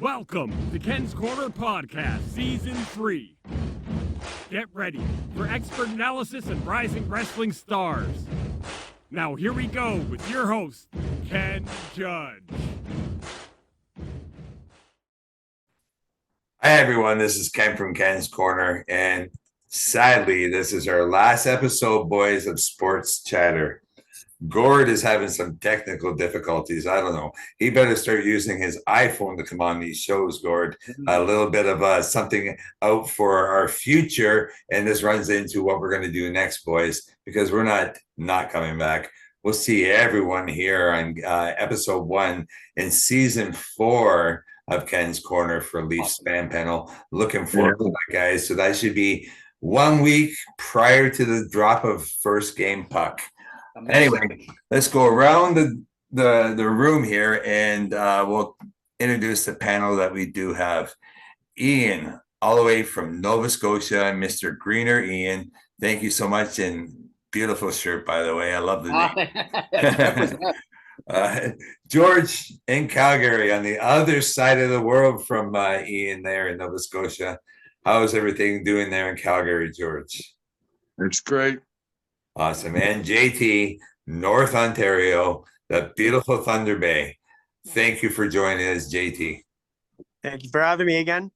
Welcome to Ken's Corner Podcast, Season 3. Get ready for expert analysis and rising wrestling stars. Now here we go with your host, Ken Judge. Hi everyone, this is Ken from Ken's Corner, and sadly, this is our last episode, boys, of Sports Chatter. Gord is having some technical difficulties. I don't know. He better start using his iPhone to come on these shows, Gord. A little bit of something out for our future, and this runs into what we're going to do next, boys, because we're not coming back. We'll see everyone here on episode 1 in season 4 of Ken's Corner for Leafs Fan Panel. Looking forward to that, guys. So that should be 1 week prior to the drop of first game puck. Anyway, let's go around the room here, and we'll introduce the panel that we do have. Ian, all the way from Nova Scotia, Mr. Greener. Ian, thank you so much, and beautiful shirt, by the way. I love the name. George in Calgary, on the other side of the world from Ian there in Nova Scotia. How's everything doing there in Calgary, George? It's great. Awesome. And JT, North Ontario, the beautiful Thunder Bay. Thank you for joining us, JT. Thank you for having me again.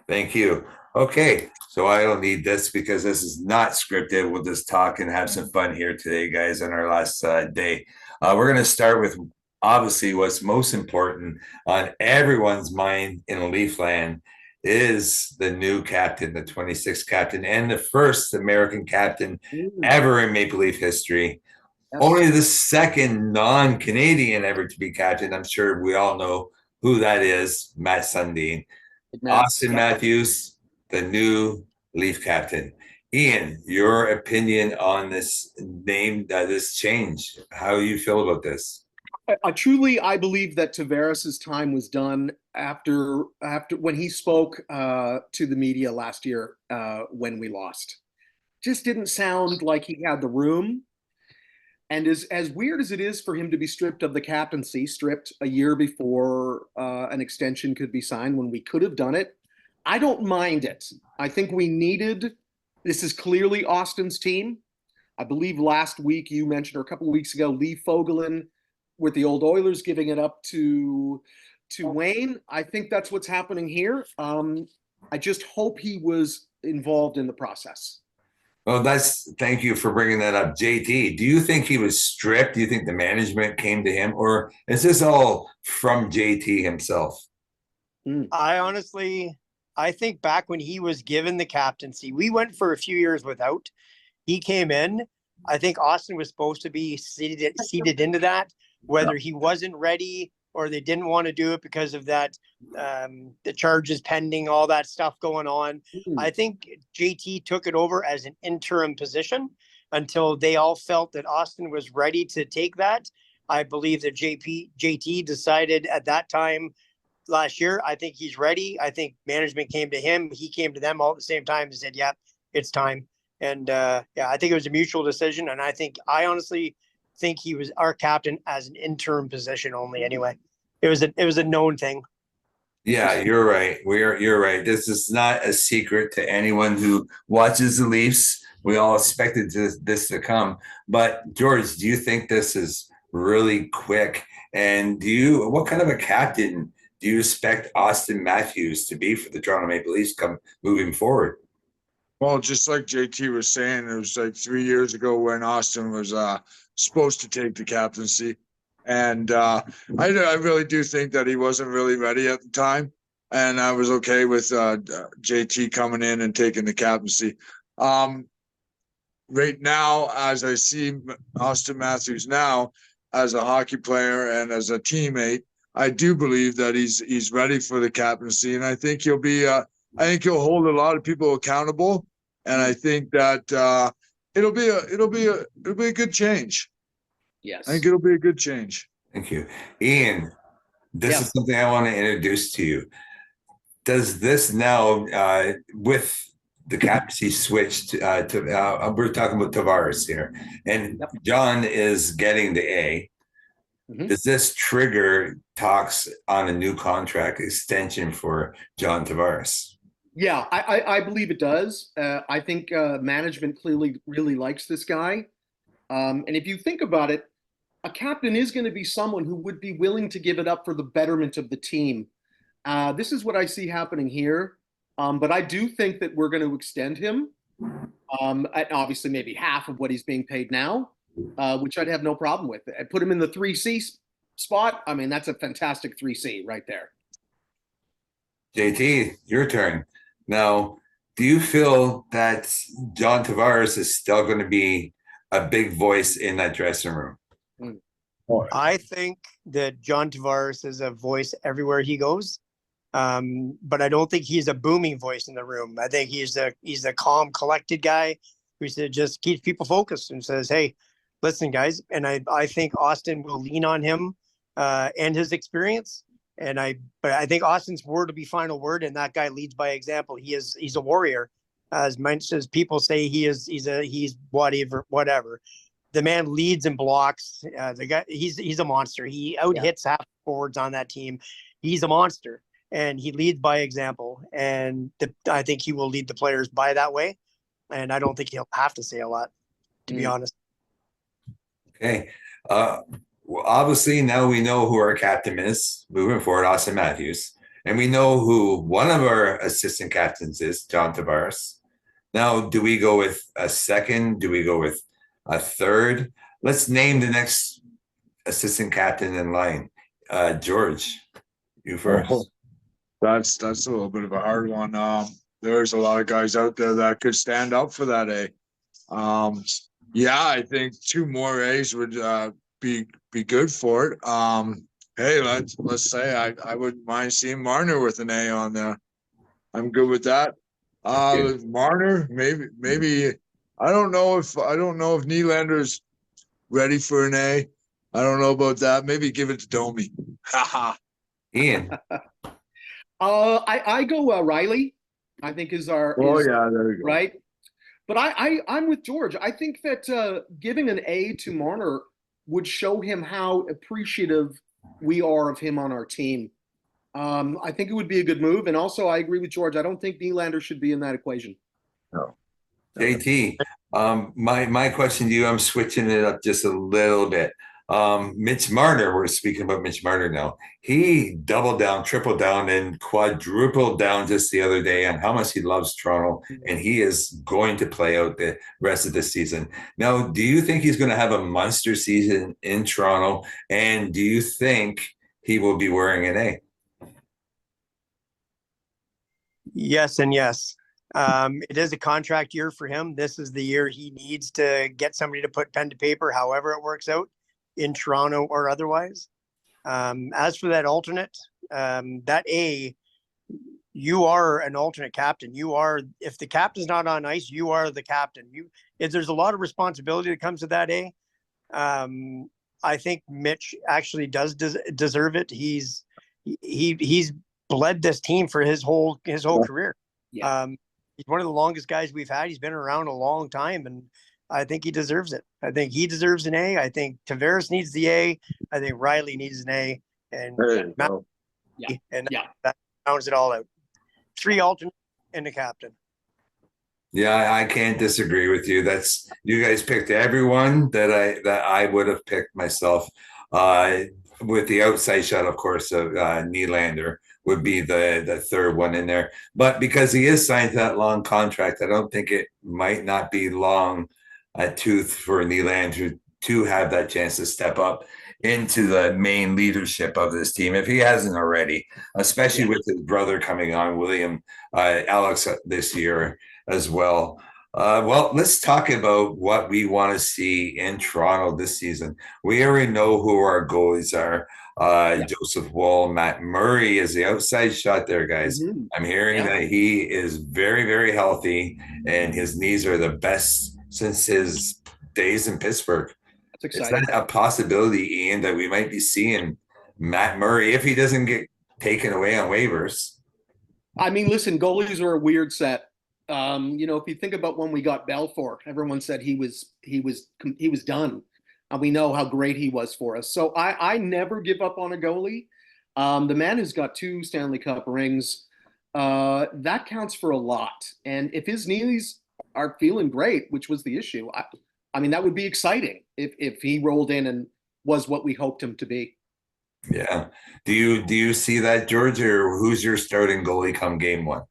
Thank you. Okay, so I don't need this because this is not scripted. We'll just talk and have some fun here today, guys, on our last day. We're going to start with, obviously, what's most important on everyone's mind in Leafland is the new captain, the 26th captain, and the first American captain ever in Maple Leaf history. Yep. Only the second non-Canadian ever to be captain. I'm sure we all know who that is, Matt Sundin. Auston Matthews, the new Leaf captain. Ian, your opinion on this name, this change. How do you feel about this? I believe that Tavares' time was done after when he spoke to the media last year when we lost. Just didn't sound like he had the room. And as weird as it is for him to be stripped of the captaincy, stripped a year before an extension could be signed when we could have done it, I don't mind it. I think this is clearly Austin's team. I believe last week you mentioned, or a couple of weeks ago, Lee Fogelin with the old Oilers giving it up to Wayne. I think that's what's happening here. I just hope he was involved in the process. Well, thank you for bringing that up. JT, do you think he was stripped? Do you think the management came to him, or is this all from JT himself? I think back when he was given the captaincy, we went for a few years without. He came in. I think Austin was supposed to be seated into that, whether he wasn't ready or they didn't want to do it because of that, the charges pending, all that stuff going on. I think JT took it over as an interim position until they all felt that Austin was ready to take that. I believe that JT decided at that time last year, I think he's ready. I think management came to him. He came to them all at the same time and said, yeah, it's time. And I think it was a mutual decision. And I honestly think he was our captain as an interim position only anyway. It was a known thing. Yeah, you're right. You're right. This is not a secret to anyone who watches the Leafs. We all expected this to come. But George, do you think this is really quick? And what kind of a captain do you expect Auston Matthews to be for the Toronto Maple Leafs moving forward? Well, just like JT was saying, it was like 3 years ago when Austin was supposed to take the captaincy. And I really do think that he wasn't really ready at the time. And I was okay with JT coming in and taking the captaincy. Right now, as I see Auston Matthews now as a hockey player and as a teammate, I do believe that he's ready for the captaincy. And I think he'll hold a lot of people accountable. And I think that it'll be a good change. Yes. I think it'll be a good change. Thank you. Ian, this is something I want to introduce to you. Does this now, with the captaincy switched we're talking about Tavares here, and John is getting the A. Mhm. Does this trigger talks on a new contract extension for John Tavares? Yeah, I believe it does. I think management clearly really likes this guy. And if you think about it, a captain is going to be someone who would be willing to give it up for the betterment of the team. This is what I see happening here. But I do think that we're going to extend him, at obviously maybe half of what he's being paid now, which I'd have no problem with. I put him in the 3C spot. I mean, that's a fantastic 3C right there. JT, your turn. Now, do you feel that John Tavares is still going to be a big voice in that dressing room? I think that John Tavares is a voice everywhere he goes. But I don't think he's a booming voice in the room. I think he's a calm, collected guy who just keeps people focused and says, "Hey, listen, guys." And I think Auston will lean on him and his experience. But I think Austin's word will be final word, and that guy leads by example. He's a warrior, as much as people say he's whatever. The man leads and blocks. The guy he's a monster. He out hits half forwards on that team. He's a monster. And he leads by example. And I think he will lead the players by that way. And I don't think he'll have to say a lot, to be honest. Okay. Well, obviously, now we know who our captain is moving forward, Auston Matthews. And we know who one of our assistant captains is, John Tavares. Now, do we go with a second? Do we go with a third? Let's name the next assistant captain in line. George, you first. That's a little bit of a hard one. There's a lot of guys out there that could stand up for that A. I think 2 more A's would be good for it. Hey, let's say I wouldn't mind seeing Marner with an A on there. I'm good with that. Marner, maybe I don't know if Nylander's ready for an A. I don't know about that. Maybe give it to Domi. Ian. I go Riley. I think is our. There you go. Right, but I'm with George. I think that giving an A to Marner would show him how appreciative we are of him on our team. I think it would be a good move, and also I agree with George. I don't think Nylander should be in that equation. No. JT, my question to you, I'm switching it up just a little bit. Mitch Marner, we're speaking about Mitch Marner now. He doubled down, tripled down, and quadrupled down just the other day on how much he loves Toronto, and he is going to play out the rest of the season. Now, do you think he's going to have a monster season in Toronto, and do you think he will be wearing an A? Yes and yes. It is a contract year for him. This is the year he needs to get somebody to put pen to paper, however it works out, in Toronto or otherwise. As for that alternate, that A, you are an alternate captain. If the captain's not on ice, you are the captain. There's a lot of responsibility that comes to that A. I think Mitch actually does deserve it. He's bled this team for his whole career. Yeah. He's one of the longest guys we've had. He's been around a long time, and I think he deserves it. I think he deserves an A. I think Tavares needs the A. I think Riley needs an A. And that rounds it all out. 3 alternates and a captain. Yeah, I can't disagree with you. You guys picked everyone that I would have picked myself. With the outside shot, of course, of Nylander would be the third one in there. But because he is signed to that long contract, I don't think it might not be long a tooth for Nylander to have that chance to step up into the main leadership of this team if he hasn't already, especially with his brother coming on, William Alex, this year as well. Well, let's talk about what we want to see in Toronto this season. We already know who our goalies are. Joseph Woll, Matt Murray is the outside shot there, guys. Mm-hmm. I'm hearing that he is very, very healthy, and his knees are the best since his days in Pittsburgh. That's exciting. Is that a possibility, Ian, that we might be seeing Matt Murray if he doesn't get taken away on waivers? I mean, listen, goalies are a weird set. If you think about when we got Belfour, everyone said he was done. and we know how great he was for us. So I never give up on a goalie. The man who's got 2 Stanley Cup rings, that counts for a lot. And if his knees are feeling great, which was the issue, I mean, that would be exciting if he rolled in and was what we hoped him to be. Yeah. Do you see that, George, or who's your starting goalie come game 1?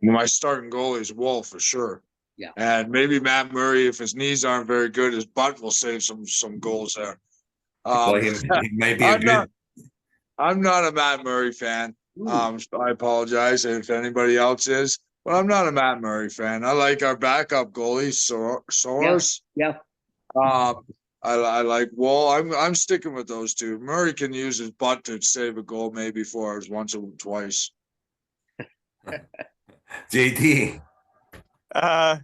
My starting goalie is Wolf for sure. Yeah. And maybe Matt Murray, if his knees aren't very good, his butt will save some goals there. Well, he might be I'm not a Matt Murray fan. I apologize if anybody else is, but I'm not a Matt Murray fan. I like our backup goalie, Soros. Yeah. I like Wall. I'm sticking with those 2. Murray can use his butt to save a goal maybe for us once or twice. JT. I'm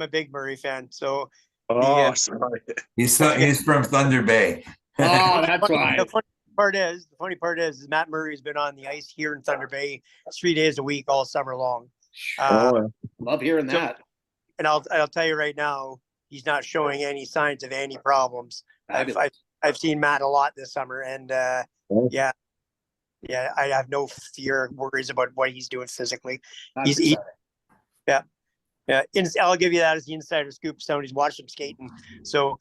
a big Murray fan. So Sorry. He's from Thunder Bay. Oh, that's right. The funny part is Matt Murray's been on the ice here in Thunder Bay 3 days a week all summer long. Love hearing that. And I'll tell you right now, he's not showing any signs of any problems. I've seen Matt a lot this summer, and I have no worries about what he's doing physically. I'll give you that as the insider scoop. Somebody's watched him skating, so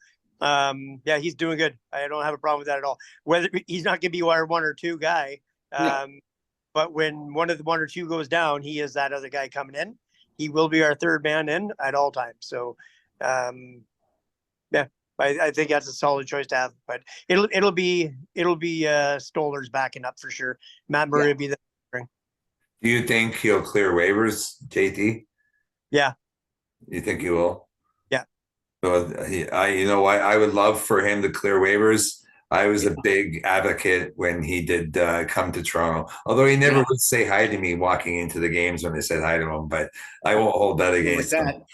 he's doing good. I don't have a problem with that at all. Whether he's not going to be our 1 or 2 guy, but when one or 2 goes down, he is that other guy coming in. He will be our 3rd man in at all times. So, I think that's a solid choice to have. But it'll be Stoller's backing up for sure. Matt Murray will be the. Do you think he'll clear waivers, JT? Yeah. You think he will? Yeah. So I would love for him to clear waivers. I was a big advocate when he did come to Toronto, although he never would say hi to me walking into the games when I said hi to him, but I won't hold that against him.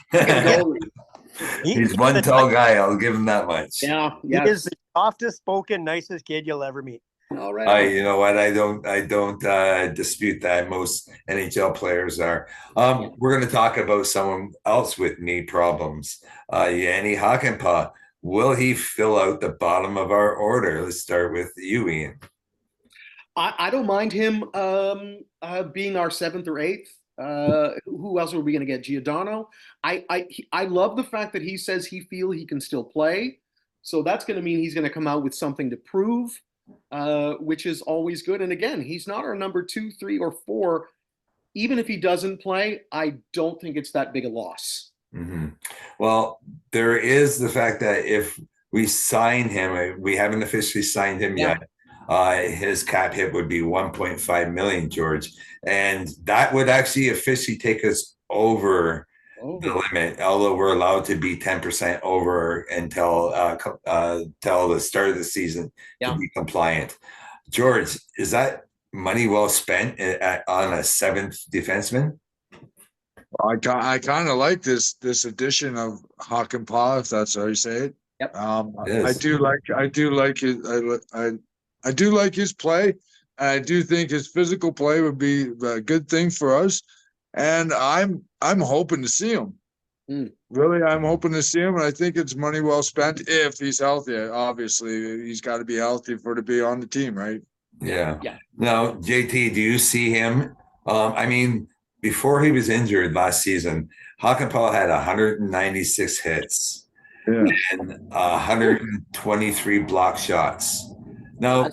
He's one tall guy. I'll give him that much. Yeah. He is the softest spoken, nicest kid you'll ever meet. All right. You know what? I don't dispute that. Most NHL players are. We're going to talk about someone else with knee problems. Yanni Hakanpää. Will he fill out the bottom of our order? Let's start with you, Ian. I don't mind him being our 7th or 8th. Who else are we going to get? Giordano. I love the fact that he says he can still play. So that's going to mean he's going to come out with something to prove, which is always good. And again, he's not our number 2, 3, or 4. Even if he doesn't play, I don't think it's that big a loss. Mm-hmm. Well, there is the fact that if we sign him, we haven't officially signed him yet. His cap hit would be 1.5 million, George, and that would actually officially take us over the limit. Although we're allowed to be 10% over until the start of the season to be compliant. George, is that money well spent on a 7th defenseman? I kind of like this addition of Hakanpää, if that's how you say it. Yep. I do like his play. I do think his physical play would be a good thing for us, and I'm hoping to see him. Really, I'm hoping to see him, and I think it's money well spent if he's healthy. Obviously, he's got to be healthy to be on the team, right? Yeah. Now, JT, do you see him? Before he was injured last season, Hakanpää had 196 hits and 123 block shots. Now,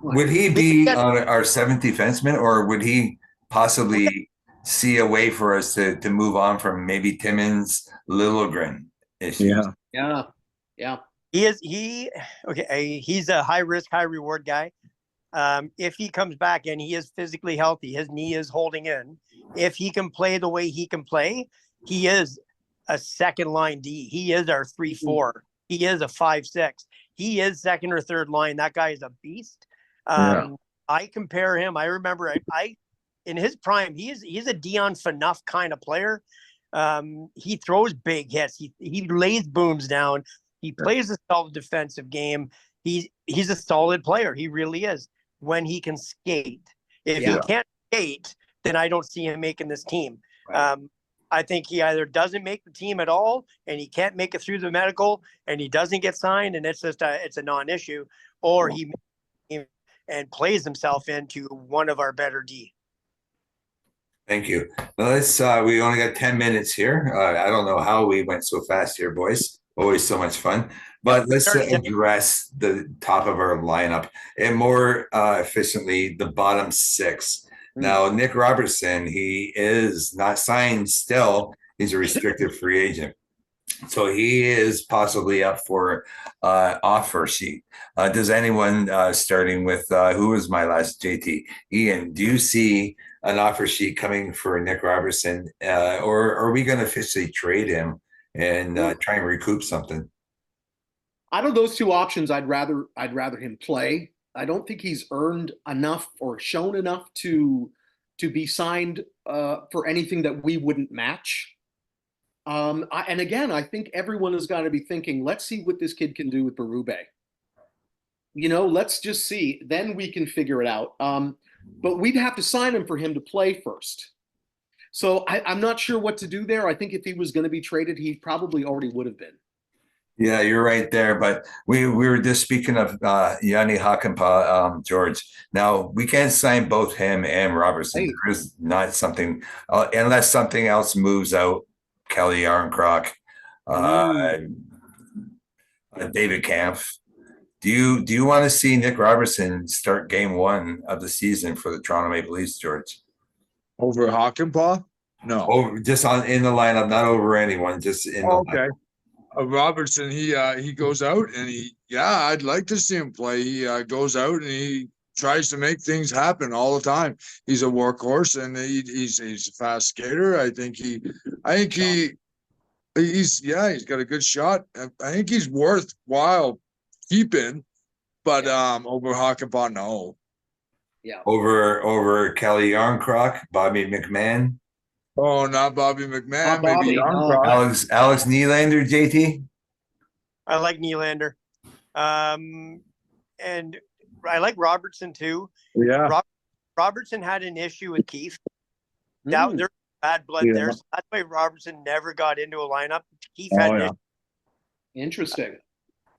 would he be our 7th defenseman, or would he possibly see a way for us to move on from maybe Timmins, Liljegren issues? Yeah. He's a high risk, high reward guy. If he comes back and he is physically healthy, his knee is holding in. If he can play the way he can play, he is a 2nd line D. He is our 3-4. He is a 5-6. He is 2nd or 3rd line. That guy is a beast. I compare him. I remember I in his prime, he's a Dion Phaneuf kind of player. He throws big hits. He lays booms down. He plays a solid defensive game. He's a solid player. He really is when he can skate. If he can't skate, then I don't see him making this team. Right. I think he either doesn't make the team at all, and he can't make it through the medical, and he doesn't get signed, and it's just it's a non-issue, or he and plays himself into one of our better D. Thank you. Now let's. We only got 10 minutes here. I don't know how we went so fast here, boys. Always so much fun. But let's address the top of our lineup and more efficiently the bottom six. Now, Nick Robertson, he is not signed still. He's a restricted free agent. So he is possibly up for offer sheet. Does anyone, starting with who was my last JT? Ian, do you see an offer sheet coming for Nick Robertson, or are we going to officially trade him and try and recoup something? Out of those two options, I'd rather him play. I don't think he's earned enough or shown enough to be signed for anything that we wouldn't match. And again, I think everyone has got to be thinking, let's see what this kid can do with Berube. Let's just see. Then we can figure it out. But we'd have to sign him for him to play first. So I'm not sure what to do there. I think if he was going to be traded, he probably already would have been. Yeah, you're right there. But we were just speaking of Yanni Hakanpää, George. Now, we can't sign both him and Robertson. Hey. There is not something, unless something else moves out. Kelly Yarncroc, David Kampf. Do you want to see Nick Robertson start game one of the season for the Toronto Maple Leafs, George? Over Hakanpää? No. Over just in the lineup, not over anyone, just in the lineup. Robertson, he goes out and I'd like to see him play. He goes out and he tries to make things happen all the time. He's a workhorse and he's a fast skater. I think he's got a good shot. I think he's worthwhile keeping, but over Hakanpää, no. Yeah. Over Kelly Yarncroc, Bobby McMahon. Oh, not Bobby McMahon. Not Bobby, maybe Yarncroc. Alex Nylander, JT. I like Nylander, and I like Robertson too. Yeah. Robertson had an issue with Keefe. There's bad blood there. So that's why Robertson never got into a lineup. Keefe had an issue. Interesting.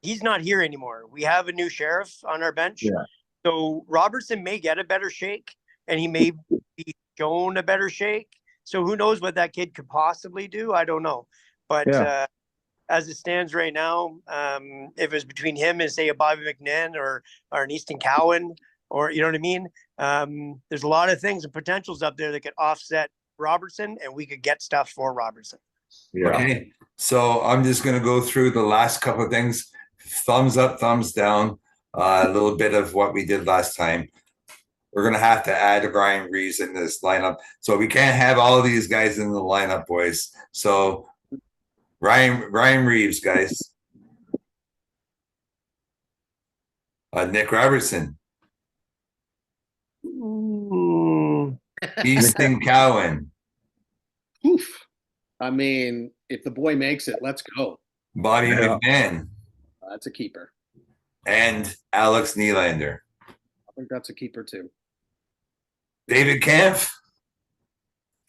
He's not here anymore. We have a new sheriff on our bench. Yeah. So Robertson may get a better shake, and he may be shown a better shake. So who knows what that kid could possibly do? I don't know. But as it stands right now, if it's between him and say a Bobby McNair or an Easton Cowan, or you know what I mean? There's a lot of things and potentials up there that could offset Robertson, and we could get stuff for Robertson. Yeah. Okay. So I'm just going to go through the last couple of things. Thumbs up, thumbs down. A little bit of what we did last time. We're going to have to add Ryan Reeves in this lineup. So we can't have all of these guys in the lineup, boys. So Ryan Reeves, guys. Nick Robertson. Easton Cowan. Oof. I mean, if the boy makes it, let's go. Bobby McMahon. That's a keeper. And Alex Nylander. I think that's a keeper too. David Kampf.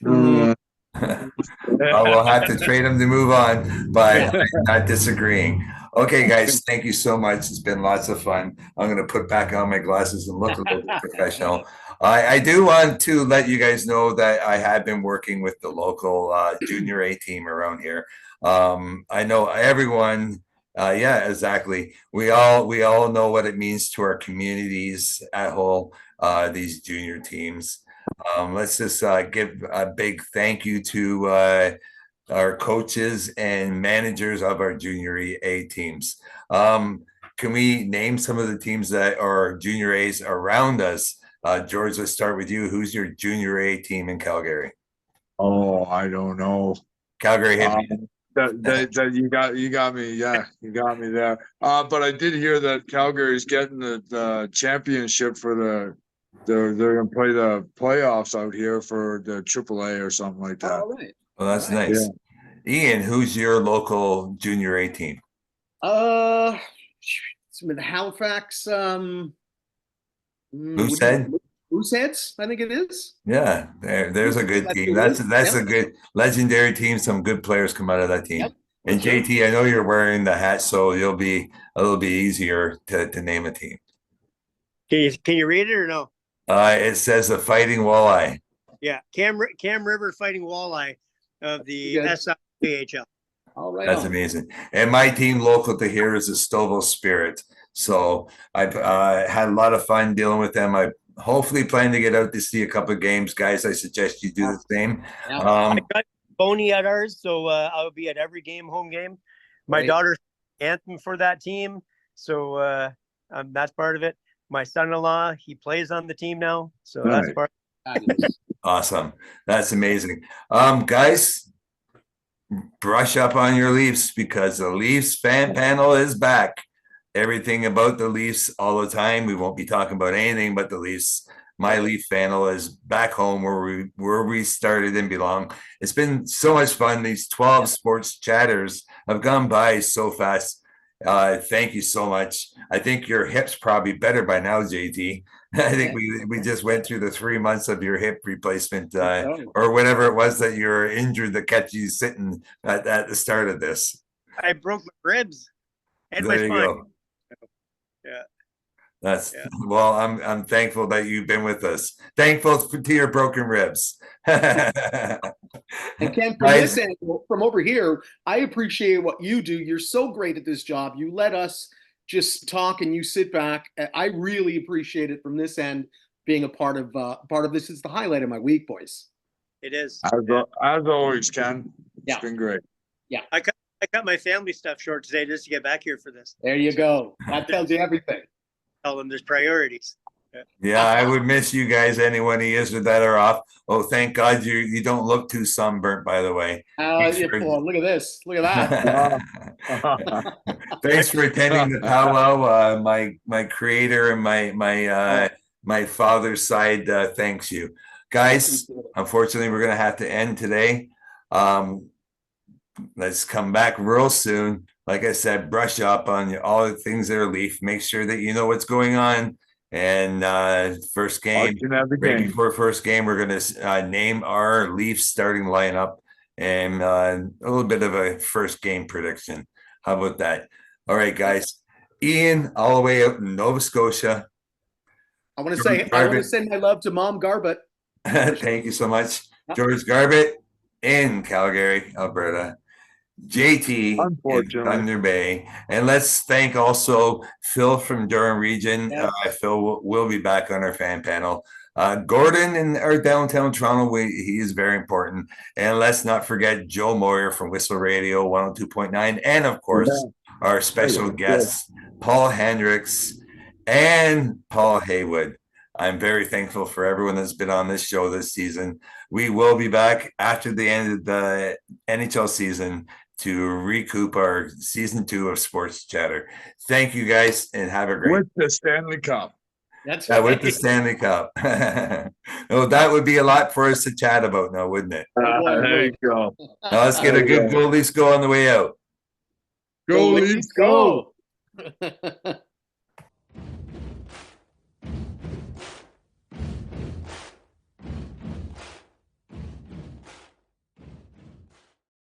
We'll have to trade him to move on, but I'm not disagreeing. Okay, guys, thank you so much. It's been lots of fun. I'm going to put back on my glasses and look a little bit professional. I do want to let you guys know that I have been working with the local junior A team around here. I know everyone. Yeah, exactly. We all know what it means to our communities at whole. These junior teams. Let's just give a big thank you to our coaches and managers of our junior A teams. Can we name some of the teams that are junior A's around us? George, let's start with you. Who's your junior A team in Calgary? Oh, I don't know. Calgary hit me. You got me. Yeah, you got me there. But I did hear that Calgary's getting the championship for they're going to play the playoffs out here for the AAA or something like that. All right. Well, that's nice. Yeah. Ian, who's your local junior A team? With Halifax. Moosehead. Mooseheads, I think it is. Yeah, there's a good team. That's a good legendary team. Some good players come out of that team. Yep, and sure. JT, I know you're wearing the hat, so you'll be a little bit easier to name a team. Can you read it or no? It says the Fighting Walleye. Yeah, Cam River Fighting Walleye of the S3-E40. All right. That's amazing. And my team local to here is the Stovall Spirit. So I've had a lot of fun dealing with them. I hopefully plan to get out to see a couple of games. Guys, I suggest you do the same. I got Boney at ours, so I'll be at every home game. My daughter's anthem for that team, so that's part of it. My son-in-law, he plays on the team now, so that's part of it. Awesome. That's amazing. Guys, brush up on your Leafs because the Leafs fan panel is back. Everything about the Leafs all the time. We won't be talking about anything but the Leafs. My Leaf panel is back home where we started and belong. It's been so much fun. These 12 sports chatters have gone by so fast. Thank you so much. I think your hip's probably better by now, JT. I think we just went through the 3 months of your hip replacement or whatever it was that you were injured that kept you sitting at the start of this. I broke my ribs and there my you spine. go. Yeah. Well, I'm thankful that you've been with us. Thankful to your broken ribs. And Ken, from this angle, from over here, I appreciate what you do. You're so great at this job. You let us just talk and you sit back. I really appreciate it from this end. Being a part of this is the highlight of my week, boys. It is. As always, Ken. It's been great. Yeah. I cut my family stuff short today just to get back here for this. There you go. That tells you everything. Tell them there's priorities. Yeah, I would miss you guys. Anyone who is that are off. Oh, thank God you don't look too sunburnt, by the way. Look at this. Look at that. Thanks for attending the powwow. My creator and my father's side thanks you. Guys, unfortunately, we're gonna have to end today. Let's come back real soon. Like I said, brush up on all the things that are Leaf. Make sure that you know what's going on. And first game, right before first game, we're going to name our Leafs starting lineup and a little bit of a first game prediction. How about that? All right, guys. Ian, all the way out in Nova Scotia. I want to send my love to Mom Garbett. Thank you so much. George Garbett in Calgary, Alberta. JT in Thunder Bay, and let's thank also Phil from Durham region. Phil will be back on our fan panel. Gordon in our downtown Toronto, he is very important. And let's not forget Joe Moyer from Whistle Radio 102.9, and of course our special guests Paul Hendricks and Paul Haywood. I'm very thankful for everyone that's been on this show this season. We will be back after the end of the NHL season to recoup our season 2 of Sports Chatter. Thank you guys and have a great with the Stanley Cup. That's right. With the Stanley Cup. Well, that would be a lot for us to chat about now, wouldn't it? There you go. Now let's get a good Go Leafs go on the way out. Go Leafs, go!